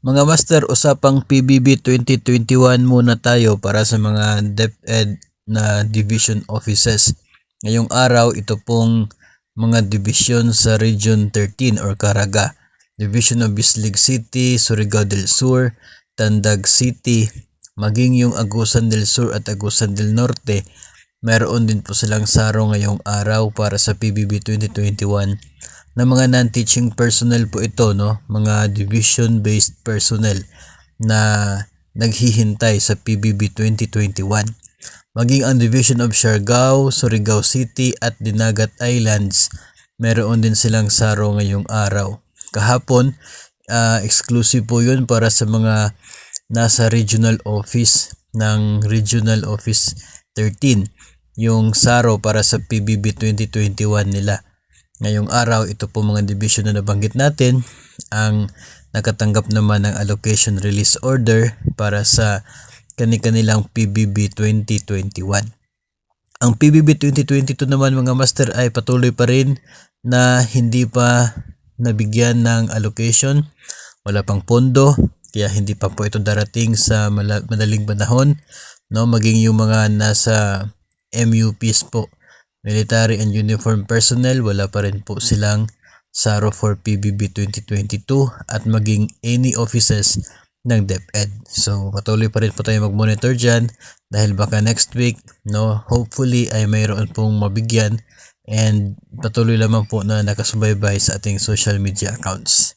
Mga master, usapang PBB 2021 muna tayo para sa mga DepEd na division offices. Ngayong araw, ito pong mga division sa Region 13 or Caraga. Division of Bislig City, Surigao del Sur, Tandag City, maging yung Agusan del Sur at Agusan del Norte. Meron din po silang saro ngayong araw para sa PBB 2021 na mga non-teaching personnel po ito, no? Mga division-based personnel na naghihintay sa PBB 2021. Maging ang Division of Siargao, Surigao City at Dinagat Islands, meron din silang saro ngayong araw. Kahapon, exclusive po yun para sa mga nasa regional office ng Regional Office 13, yung saro para sa PBB 2021 nila. Ngayong araw, ito po mga division na nabanggit natin ang nakatanggap naman ng allocation release order para sa kanilang PBB 2021. Ang PBB 2022 naman mga master ay patuloy pa rin na hindi pa nabigyan ng allocation. Wala pang pondo, kaya hindi pa po ito darating sa madaling panahon. No? Maging yung mga nasa MUPs po, Military and Uniform Personnel, wala pa rin po silang saro for PBB 2022 at maging any offices ng DepEd. So patuloy pa rin po tayo mag-monitor dyan dahil baka next week, no, hopefully ay mayroon pong mabigyan, and patuloy lamang po na nakasubaybay sa ating social media accounts.